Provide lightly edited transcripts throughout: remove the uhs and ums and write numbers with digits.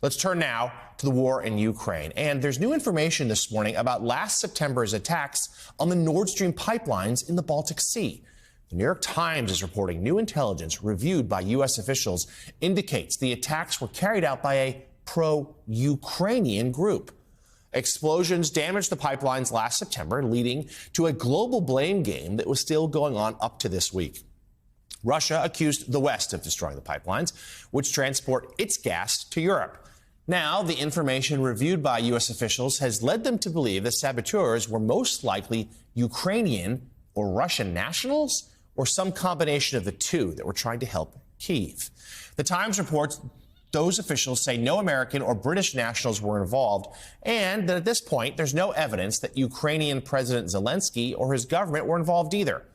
Let's turn now to the war in Ukraine. And there's new information this morning about last September's attacks on the Nord Stream pipelines in the Baltic Sea. The New York Times is reporting new intelligence reviewed by U.S. officials indicates the attacks were carried out by a pro-Ukrainian group. Explosions damaged the pipelines last September, leading to a global blame game that was still going on up to this week. Russia accused the West of destroying the pipelines, which transport its gas to Europe. Now, the information reviewed by U.S. officials has led them to believe the saboteurs were most likely Ukrainian or Russian nationals, or some combination of the two that were trying to help Kyiv. The Times reports those officials say no American or British nationals were involved, and that at this point, there's no evidence that Ukrainian President Zelensky or his government were involved either.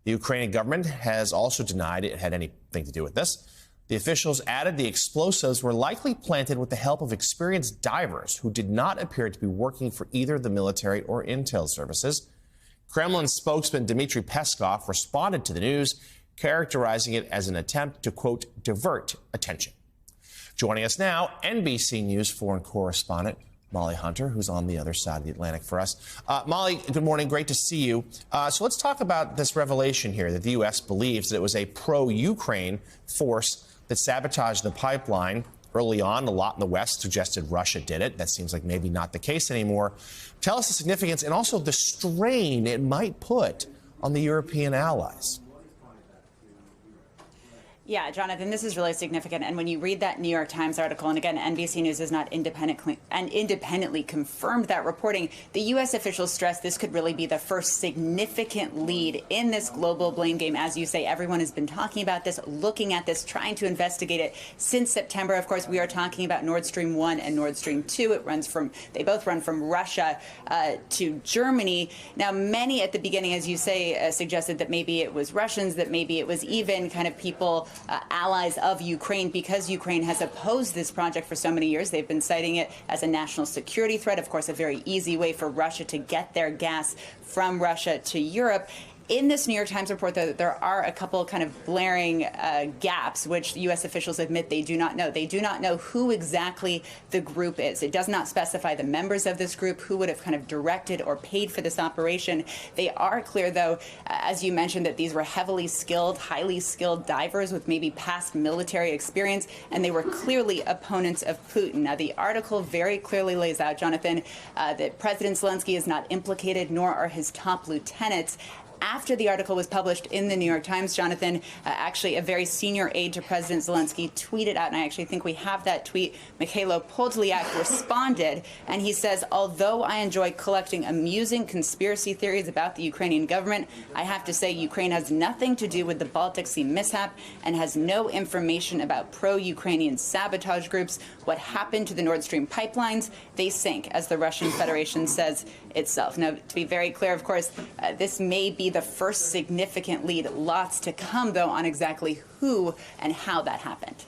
The Ukrainian government has also denied it had anything to do with this. The officials added the explosives were likely planted with the help of experienced divers who did not appear to be working for either the military or intel services. Kremlin spokesman Dmitry Peskov responded to the news, characterizing it as an attempt to, quote, divert attention. Joining us now, NBC News foreign correspondent Molly Hunter, who's on the other side of the Atlantic for us. Molly, good morning. Great to see you. So let's talk about this revelation here that the U.S. believes that it was a pro-Ukraine force that sabotaged the pipeline. Early on, a lot in the West suggested Russia did it. That seems like maybe not the case anymore. Tell us the significance and also the strain it might put on the European allies. Yeah, Jonathan, this is really significant. And when you read that New York Times article, and again, NBC News has not independently confirmed that reporting, the U.S. officials stress this could really be the first significant lead in this global blame game. As you say, everyone has been talking about this, looking at this, trying to investigate it since September. Of course, we are talking about Nord Stream 1 and Nord Stream 2. They both run from Russia to Germany. Now, many at the beginning, as you say, suggested that maybe it was Russians, that maybe it was even kind of people allies of Ukraine, because Ukraine has opposed this project for so many years. They've been citing it as a national security threat, of course, a very easy way for Russia to get their gas from Russia to Europe. In this New York Times report, though, there are a couple kind of blaring gaps, which U.S. officials admit they do not know. They do not know who exactly the group is. It does not specify the members of this group, who would have kind of directed or paid for this operation. They are clear, though, as you mentioned, that these were heavily skilled, highly skilled divers with maybe past military experience, and they were clearly opponents of Putin. Now, the article very clearly lays out, Jonathan, that President Zelensky is not implicated, nor are his top lieutenants. After the article was published in the New York Times, Jonathan, actually a very senior aide to President Zelensky tweeted out, and I actually think we have that tweet, Mikhailo Podolyak responded, and he says, although I enjoy collecting amusing conspiracy theories about the Ukrainian government, I have to say Ukraine has nothing to do with the Baltic Sea mishap and has no information about pro-Ukrainian sabotage groups. What happened to the Nord Stream pipelines? They sank, as the Russian Federation says itself. Now, to be very clear, of course, this may be the first significant lead. Lots to come, though, on exactly who and how that happened.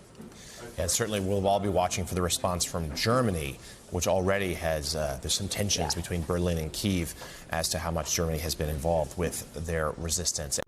And certainly we'll all be watching for the response from Germany, which already has, there's some tensions between Berlin and Kyiv as to how much Germany has been involved with their resistance.